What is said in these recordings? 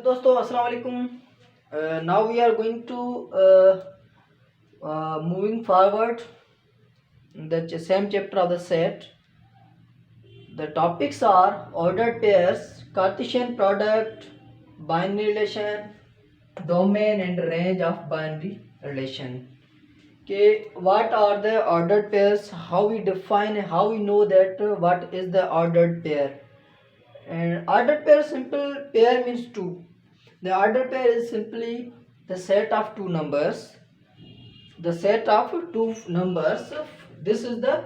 दोस्तों अस्सलाम वालेकुम. Now we are going to moving forward the same chapter of the set. The topics are ordered pairs, Cartesian product, binary relation, domain and range of binary relation. Okay, what are the ordered pairs? How we define? How we know that what is the ordered pair? And ordered pair, simple pair means two. The ordered pair is simply the set of two numbers. The set of two numbers. This is the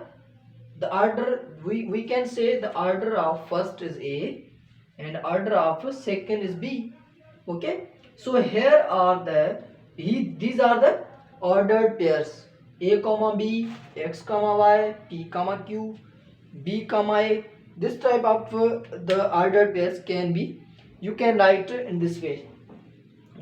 order. We can say the order of first is A and order of second is B. Okay. So here are these are the ordered pairs: A comma B, X comma Y, P comma Q, B comma A. This type of the ordered pairs can be, you can write in this way.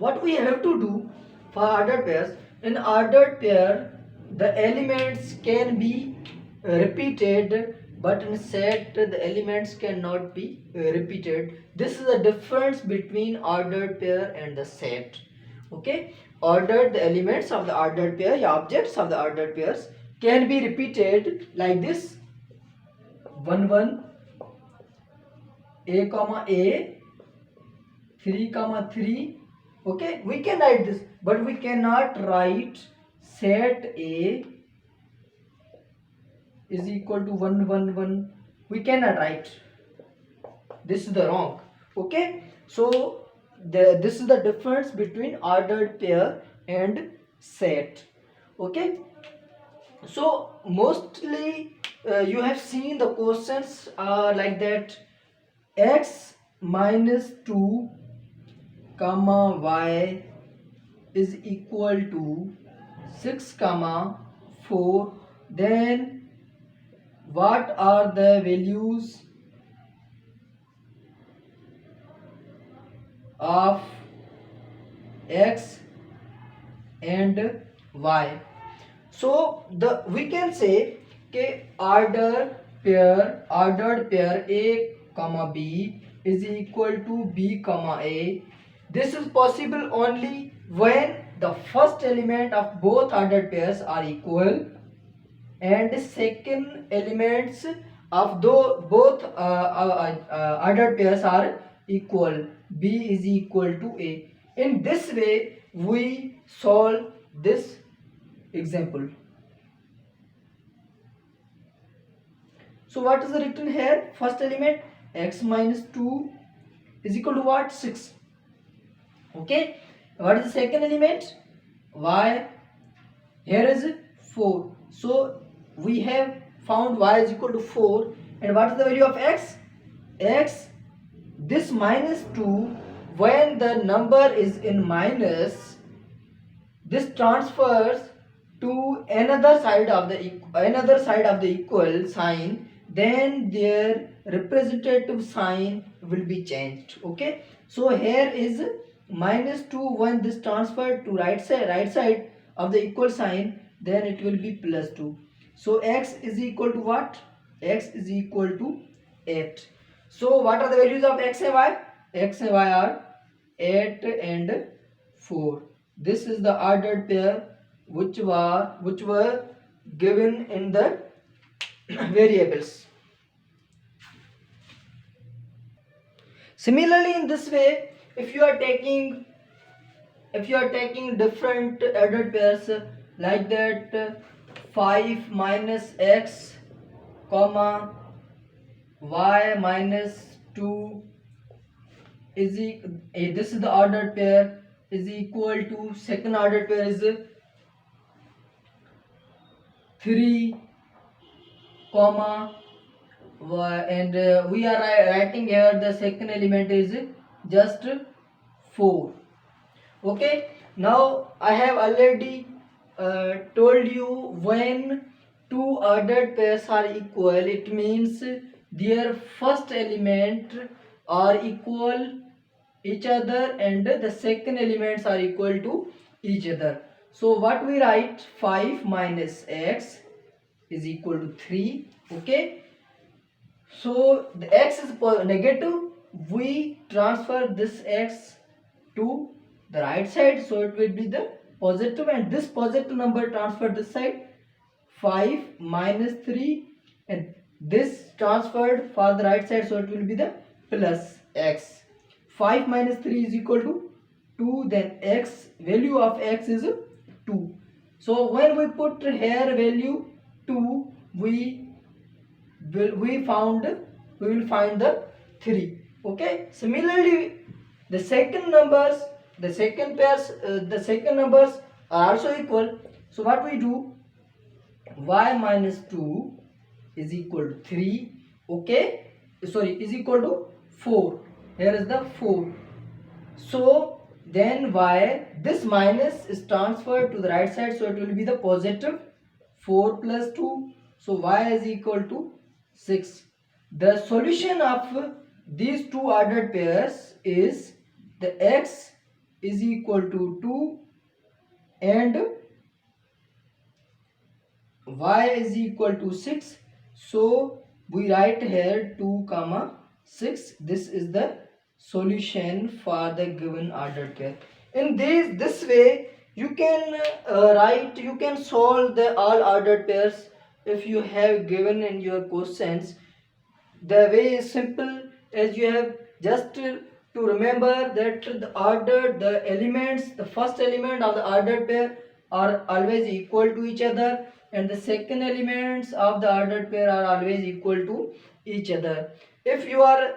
What we have to do for ordered pairs, in ordered pair the elements can be repeated, but in set the elements cannot be repeated. This is the difference between ordered pair and the set. Okay, ordered, the elements of the ordered pair, the objects of the ordered pairs can be repeated like this: 1 1, A comma A, 3 comma 3. Okay, we can write this, but we cannot write set A is equal to 1 1 1. We cannot write. This is the wrong. Okay, so this is the difference between ordered pair and set. Okay, so mostly you have seen the questions like that: x minus 2 comma y is equal to 6 comma 4. Then what are the values of x and y? So we can say कि ordered pair A comma B is equal to B comma A. This is possible only when the first element of both ordered pairs are equal and second elements of both ordered pairs are equal. B is equal to A. In this way we solve this example. So what is written here? First element x minus 2 is equal to what? 6. Okay. What is the second element? Y. Here is 4. So we have found y is equal to 4. And what is the value of x? X, this minus 2, when the number is in minus, this transfers to another side of the equal sign, then their representative sign will be changed. Okay, so here is minus 2. When this transferred to right side of the equal sign, then it will be plus 2. So x is equal to what? X is equal to 8. So what are the values of x and y? X and y are 8 and 4. This is the ordered pair which were given in the variables. Similarly, in this way, if you are taking different ordered pairs like that, 5 minus x comma y minus 2 is this is the ordered pair, is equal to second ordered pair is 3 comma y, and we are writing here the second element is just 4. Okay, now I have already told you, when two ordered pairs are equal, it means their first element are equal each other and the second elements are equal to each other. So what we write? 5 minus x is equal to 3. Okay, so the x is negative, we transfer this x to the right side, so it will be the positive, and this positive number transferred this side, 5 minus 3, and this transferred for the right side, so it will be the plus x. 5 minus 3 is equal to 2, then x, value of x is 2. So when we put here value 2, we will find the 3. Okay, similarly the second numbers, the second numbers are also equal. So what we do, y minus 2 is equal to 3. Okay, sorry, is equal to 4. Here is the 4. So then y, this minus is transferred to the right side, so it will be the positive 4 plus 2. So y is equal to 6. The solution of these two ordered pairs is the x is equal to 2 and y is equal to 6. So we write here 2 comma 6. This is the solution for the given ordered pair. In this way you can write, you can solve the all ordered pairs if you have given in your questions. The way is simple, as you have just to remember that the elements, the first element of the ordered pair are always equal to each other, and the second elements of the ordered pair are always equal to each other. If you are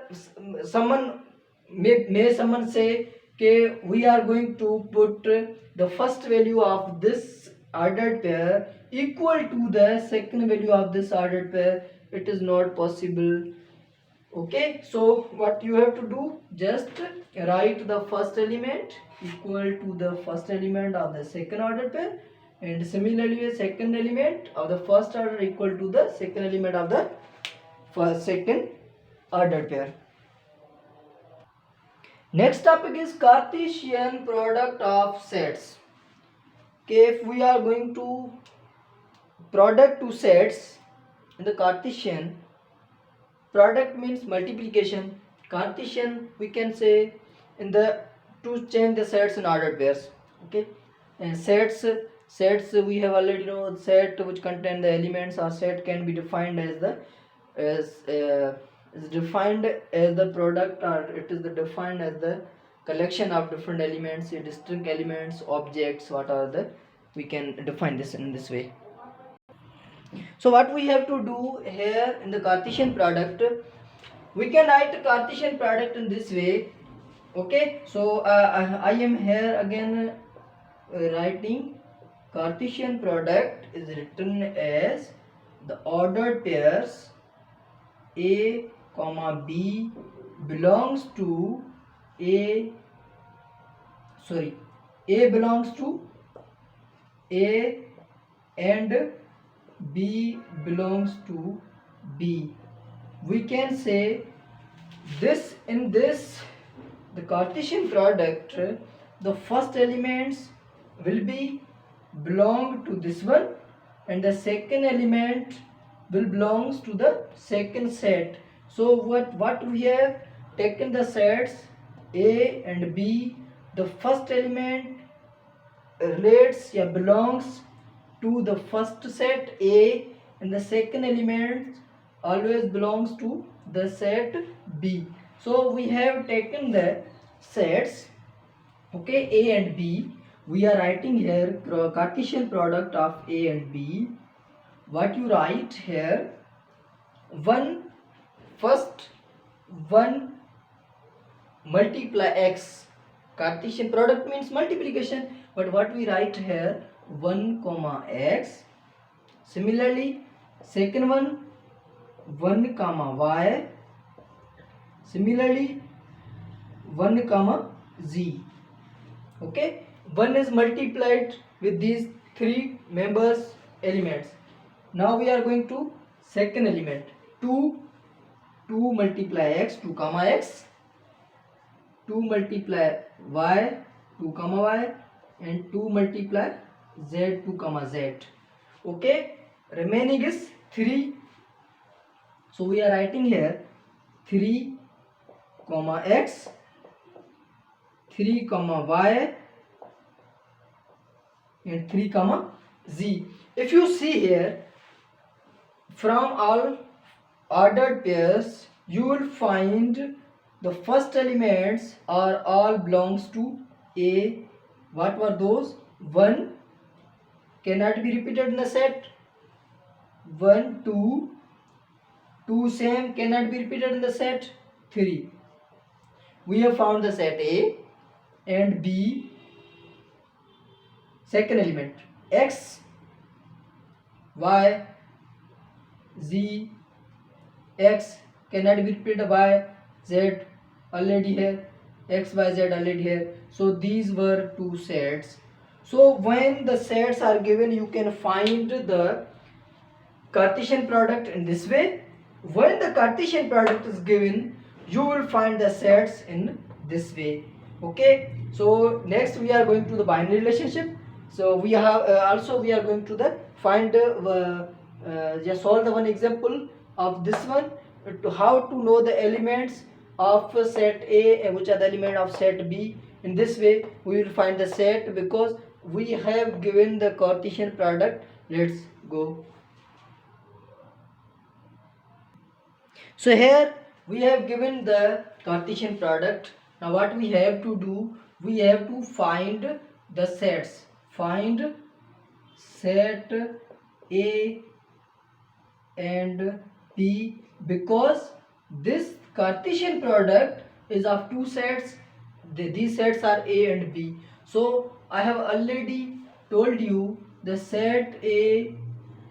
someone may someone say, okay, we are going to put the first value of this ordered pair equal to the second value of this ordered pair. It is not possible. Okay, so what you have to do, just write the first element equal to the first element of the second ordered pair, and similarly the second element of the first order equal to the second element of the second ordered pair. Next topic is Cartesian product of sets. Okay, if we are going to product two sets in the Cartesian, product means multiplication. Cartesian we can say in the to change the sets in ordered pairs. Okay, and sets we have already know, set which contain the elements or set can be defined as the is defined as the product, or it is defined as the collection of different elements, distinct elements, objects. What are the, we can define this in this way. So what we have to do here in the Cartesian product, we can write a Cartesian product in this way. Okay, so I am here again writing Cartesian product is written as the ordered pairs A comma B belongs to A belongs to A and B belongs to B. We can say this, in this the Cartesian product, the first elements will be belong to this one, and the second element will belongs to the second set. So what we have taken the sets A and B, the first element relates belongs to the first set A, and the second element always belongs to the set B. So we have taken the sets, okay, A and B. We are writing here Cartesian product of A and B. What you write here, first 1 multiply x. Cartesian product means multiplication, but what we write here 1 comma x. Similarly second one 1 comma y. Similarly 1 comma z. Okay, 1 is multiplied with these three members elements. Now we are going to second element 2 multiply x, 2 comma x, 2 multiply y, 2 comma y, and 2 multiply z, 2 comma z. Okay, remaining is 3. So we are writing here 3 comma x, 3 comma y and 3 comma z. If you see here, from all ordered pairs, you will find the first elements are all belongs to A. What were those? 1 cannot be repeated in the set. 1, 2, 2 same cannot be repeated in the set. 3. We have found the set A and B. Second element X, Y, Z, X cannot be repeated. Y, Z already here, X, Y, Z already here. So these were two sets. So when the sets are given, you can find the Cartesian product in this way. When the Cartesian product is given, you will find the sets in this way. Okay, so next we are going to the binary relationship. So we have also we are going to the find just solve the one example of this one, to how to know the elements of set A and which are the element of set B. In this way we will find the set, because we have given the Cartesian product. Let's go. So here we have given the Cartesian product. Now what we have to do, we have to find the sets. Find set A and B, because this Cartesian product is of two sets. These sets are A and B. So I have already told you the set A,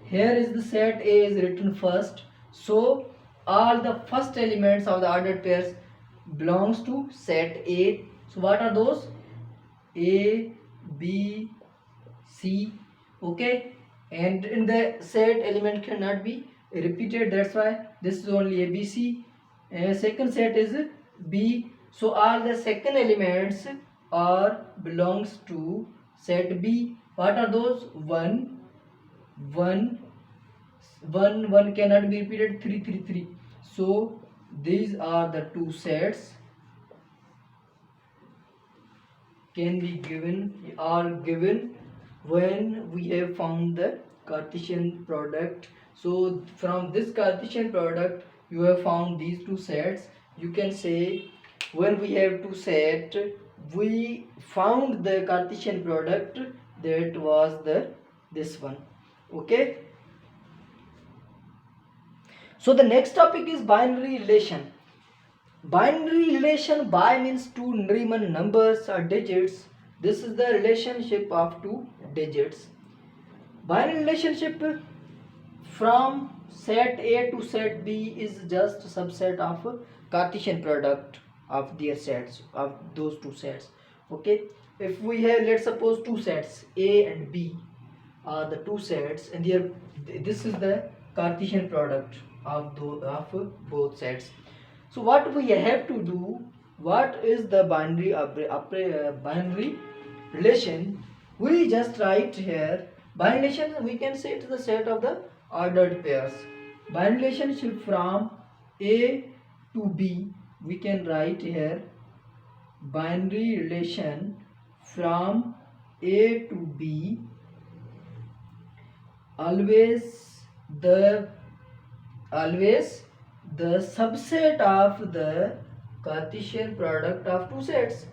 here is the set A is written first. So all the first elements of the ordered pairs belongs to set A. So what are those? A, B, C. Okay, and in the set element cannot be repeated, that's why this is only A, B, C. And second set is B. So all the second elements are belongs to set B. What are those? 1, 1, 1, 1 cannot be repeated. 3, 3, 3. So these are the two sets can be given, are given when we have found the Cartesian product. So from this Cartesian product you have found these two sets. You can say when we have two set, we found the Cartesian product, that was the this one. Okay, so the next topic is binary relation. Binary relation, bi means two Riemann numbers or digits. This is the relationship of two digits. Binary relationship from set A to set B is just a subset of Cartesian product of their sets, of those two sets. Okay, if we have, let's suppose, two sets A and B are the two sets, and here this is the Cartesian product of both sets. So what we have to do, what is the binary binary relation? We just write here binary relation. We can say it is the set of the ordered pairs. Binary relationship from A to B, we can write here binary relation from A to B. Always the subset of the Cartesian product of two sets.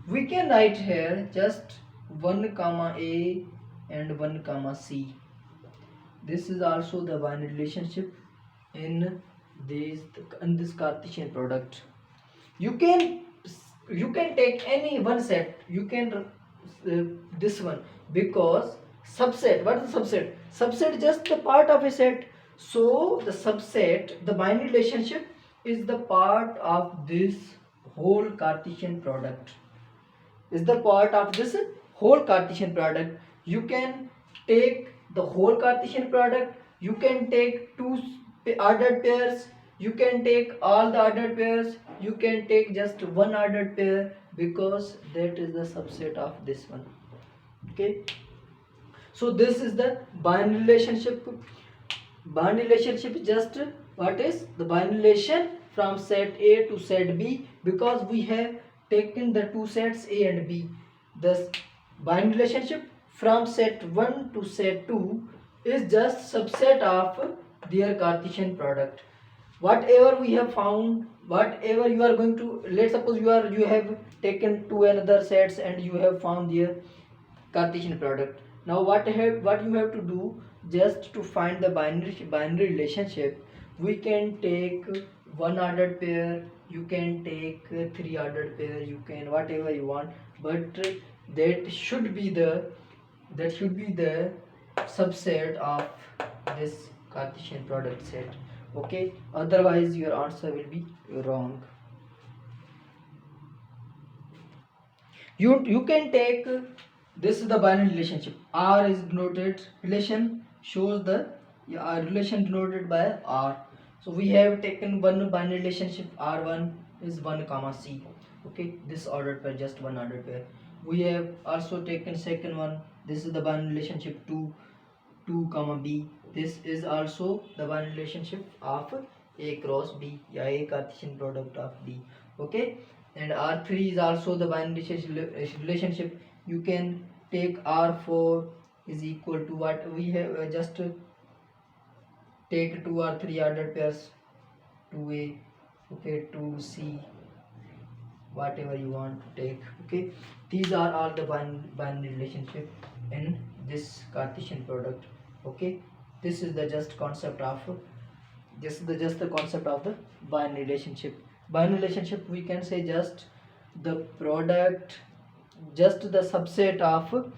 We can write here just 1 comma A and 1 comma C. This is also the binary relationship in this Cartesian product. You can take any one set. You can this one, because subset. What is the subset? Subset is just the part of a set. So the subset, the binary relationship, is the part of this whole Cartesian product. Is the part of this whole Cartesian product. You can take the whole Cartesian product. You can take two ordered pairs. You can take all the ordered pairs. You can take just one ordered pair, because that is the subset of this one. Okay. So this is the binary relationship. Binary relationship is just what is the binary relation from set A to set B, because we have taken the two sets A and B. Thus, binary relationship from set 1 to set 2 is just subset of their Cartesian product. Whatever we have found, whatever you are going to, let's suppose you have taken two another sets and you have found their Cartesian product. Now what you have to do, just to find the binary relationship, we can take one ordered pair, you can take three ordered pair, you can whatever you want, but that should be the subset of this Cartesian product set. Okay, otherwise your answer will be wrong. You can take this is the binary relationship. R is denoted relation, shows the relation denoted by R. So we have taken one binary relationship, R1 is 1 comma C. Okay, this ordered pair, just one ordered pair. We have also taken second one, this is the binary relationship 2 comma B. This is also the binary relationship of A cross B, yeah, A Cartesian product of B. Okay, and R3 is also the binary relationship. You can take R4 is equal to what we have, just take 2 or 3 ordered pairs, 2A, okay, 2C, whatever you want to take. Okay, these are all the binary relationship in this Cartesian product. Okay, this is the just concept of the concept of the binary relationship. Binary relationship, we can say just the product, just the subset of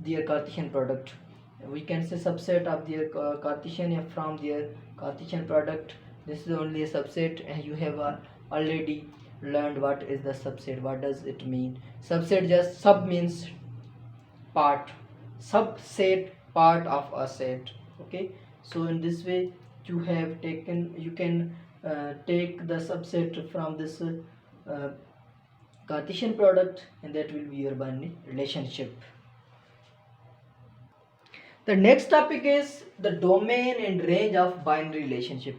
their Cartesian product. We can say subset of their Cartesian from their Cartesian product. This is only a subset, and you have already learned what is the subset. What does it mean? Subset, just sub means part, subset, part of a set. Okay, so in this way you have taken, you can take the subset from this Cartesian product, and that will be your binary relationship. The next topic is the domain and range of binary relationship.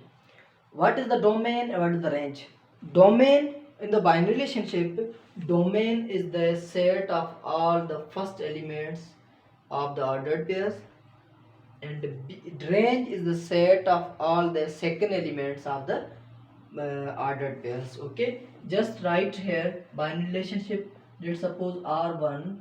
What is the domain and what is the range? Domain in the binary relationship, domain is the set of all the first elements of the ordered pairs, and range is the set of all the second elements of the ordered pairs. Okay, just write here binary relationship. Let's suppose R1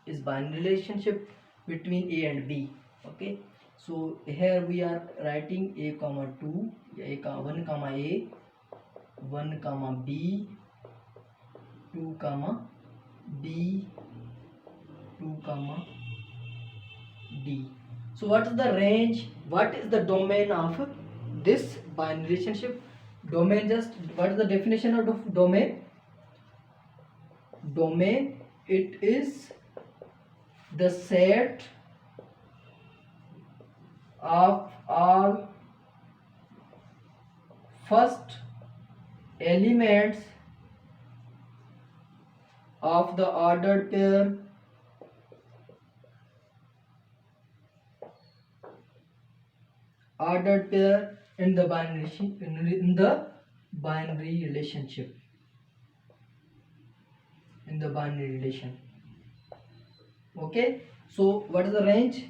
is binary relationship between A and B. Okay, so here we are writing A comma 2, A comma 1 comma A, 1 comma B, 2 comma B, 2 comma D. So what is the range, what is the domain of this binary relationship? Domain, just what is the definition of domain? Domain, it is the set of all first elements of the ordered pair in the binary relationship. Okay, so what is the range?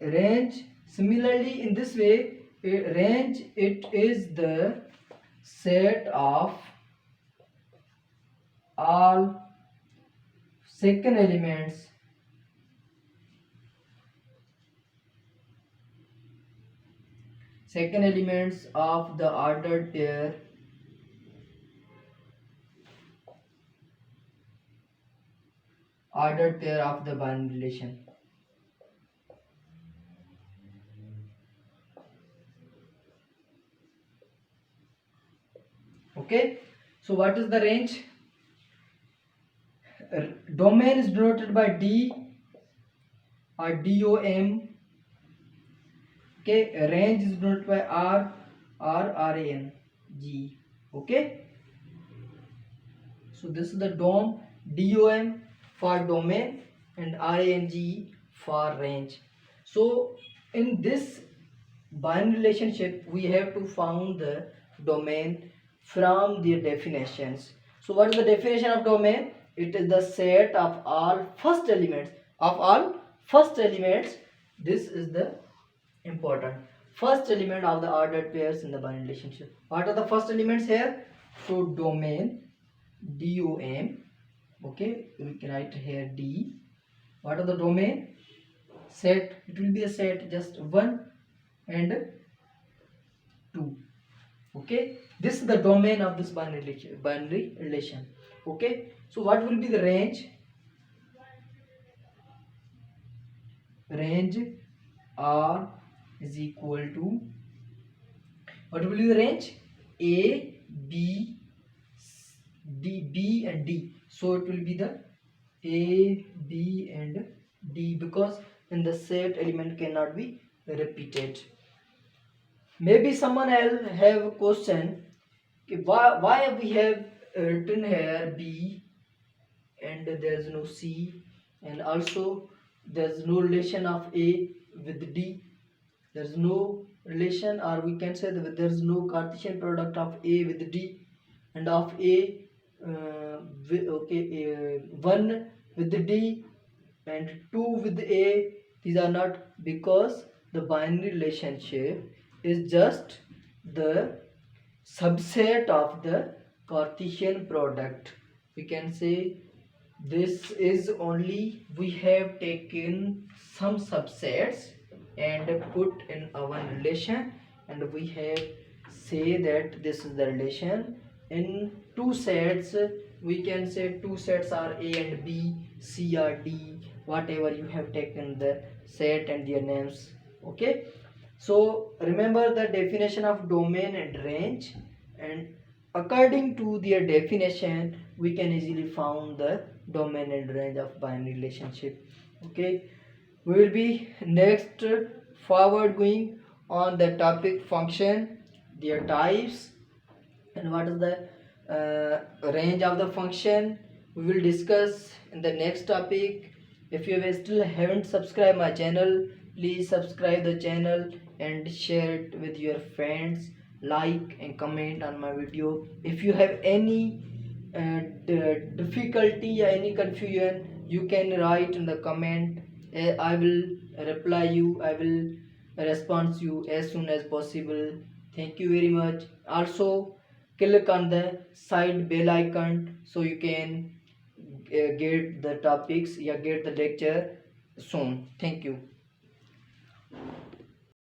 Range, similarly in this way, range, it is the set of all second elements of the ordered pair of the binary relation. Okay, so what is the range? Domain is denoted by D or DOM. Okay, range is denoted by RAN G. Okay, so this is the DOM for domain and RANG for range. So in this binary relationship, we have to find the domain from the definitions. So what is the definition of domain? It is the set of all first elements This is the important first element of the ordered pairs in the binary relationship. What are the first elements here? So domain, DOM. Okay, we can write here D. What are the domain? Set. It will be a set just 1 and 2. Okay, this is the domain of this binary relation. Okay, so what will be the range? Range R is equal to, what will be the range? A, B, B and D. So it will be the A, B and D, because in the set element cannot be repeated. Maybe someone else have a question, why we have written here B and there is no C, and also there is no relation of A with D. There is no relation, or we can say that there is no Cartesian product of A with D and of A 1 with D and 2 with A. These are not, because the binary relationship is just the subset of the Cartesian product. We can say this is only, we have taken some subsets and put in our relation, and we have say that this is the relation. In two sets, we can say two sets are A and B, C or D, whatever you have taken the set and their names. Okay, so remember the definition of domain and range, and according to their definition we can easily found the domain and range of binary relationship. Okay, we will be next forward going on the topic function, their types, and what is the range of the function. We will discuss in the next topic. If you still haven't subscribed my channel, please subscribe the channel and share it with your friends, like and comment on my video. If you have any difficulty or any confusion, you can write in the comment. I will reply you, I will respond you as soon as possible. Thank you very much. Also click on the side bell icon so you can get the topics, get the lecture soon. Thank you.